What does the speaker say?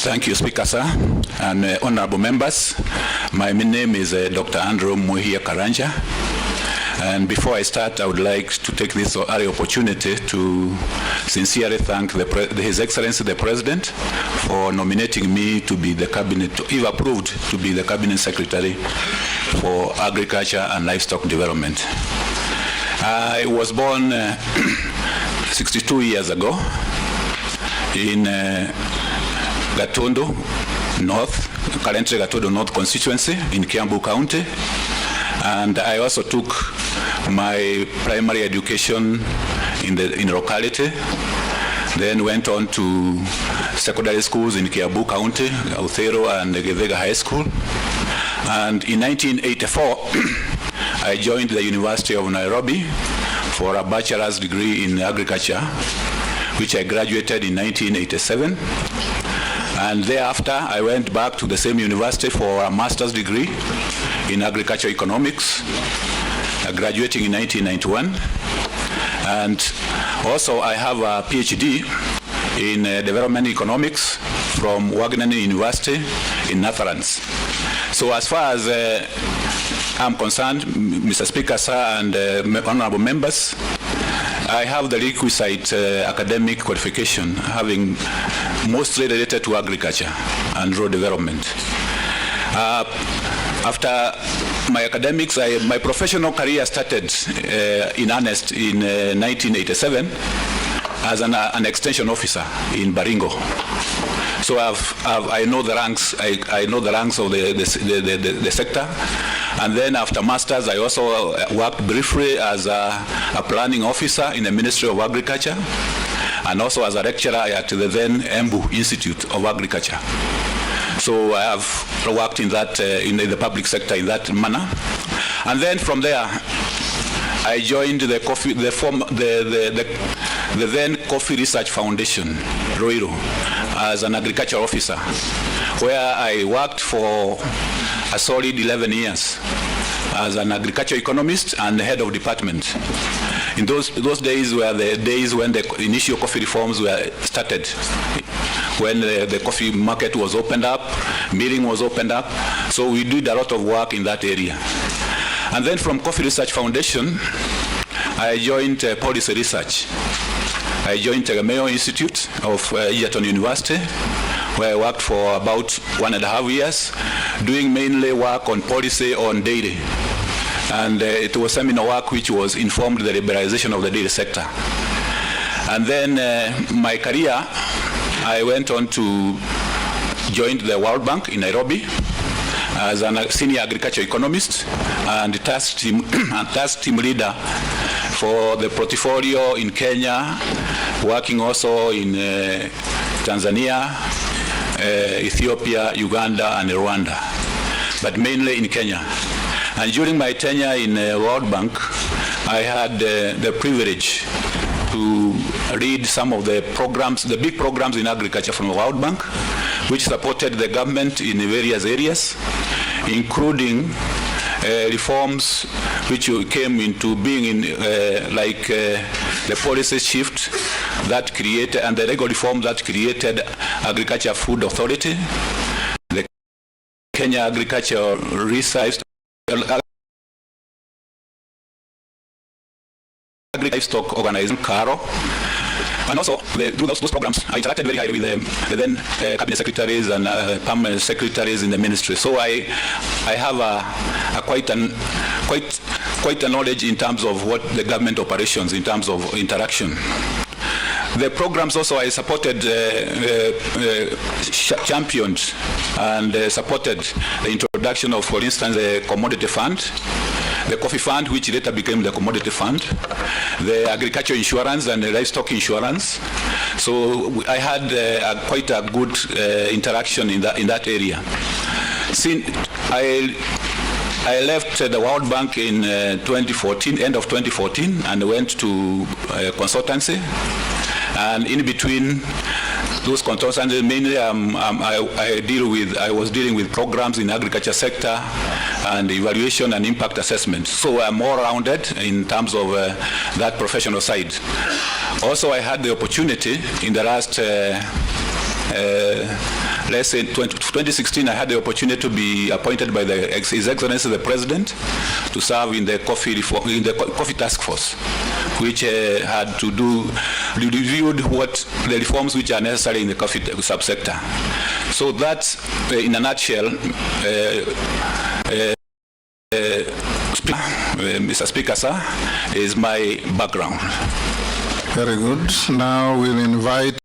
Thank you, Speaker, sir, and honorable members. My name is Dr. Andrew Muhia Karanja. And before I start, I would like to take this early opportunity to sincerely thank His Excellency the President for nominating me to be the cabinet, if approved, to be the Cabinet Secretary for Agriculture and Livestock Development. I was born 62 years ago in Gatondo North, currently Gatondo North constituency in Kiambu County, and I also took my primary education in locality, then went on to secondary schools in Kiambu County, Uthero and Gevega High School, and in 1984 I joined the University of Nairobi for a bachelor's degree in agriculture, which I graduated in 1987. And thereafter, I went back to the same university for a master's degree in agricultural economics, graduating in 1991. And also, I have a PhD in development economics from Wageningen University in Netherlands. So as far as I'm concerned, Mr. Speaker, sir, and honorable members, I have the requisite academic qualification, having mostly related to agriculture and rural development. After my academics, my professional career started in earnest in 1987 as an extension officer in Baringo. So I know the ranks. I know the ranks of the sector. And then after masters, I also worked briefly as a planning officer in the Ministry of Agriculture, and also as a lecturer at the then Embu Institute of Agriculture. So I have worked in that in the public sector in that manner. And then from there, I joined the then Coffee Research Foundation, Roiro, as an agriculture officer, where I worked for a solid 11 years as an agriculture economist and head of department. In those days were the days when the initial coffee reforms were started, when the coffee market was opened up, milling was opened up. So we did a lot of work in that area. And then from Coffee Research Foundation, I joined policy research. I joined the Mayo Institute of Egerton University, where I worked for about 1.5 years, doing mainly work on policy on dairy. And it was seminal work which was informed the liberalization of the dairy sector. And then my career, I went on to join the World Bank in Nairobi as a senior agriculture economist and task team leader for the portfolio in Kenya, working also in Tanzania, Ethiopia, Uganda, and Rwanda, but mainly in Kenya. And during my tenure in World Bank, I had the privilege to lead some of the programs, the big programs in agriculture from the World Bank, which supported the government in various areas, including reforms which came into being in the policy shift that created, and the legal reform that created Agriculture Food Authority, the Kenya Agriculture Research Livestock Organization, CARO. And also, through those programs, I interacted very highly with the then cabinet secretaries and permanent secretaries in the ministry. So I have quite a knowledge in terms of what the government operations, in terms of interaction. The programs also I supported, championed and supported the introduction of, for instance, the commodity fund, the coffee fund, which later became the commodity fund, the agriculture insurance and the livestock insurance. So I had quite a good interaction in that area. Since I left the World Bank in 2014, end of 2014, and went to Consultancy. And in between those consultancies, mainly I was dealing with programs in agriculture sector and evaluation and impact assessment. So I'm more rounded in terms of that professional side. Also, I had the opportunity in the last let's say 2016, I had the opportunity to be appointed by His Excellency the President to serve in the coffee task force, which had to do reviewed what the reforms which are necessary in the coffee subsector. So that, in a nutshell, Mr. Speaker, sir, is my background. Very good. Now we'll invite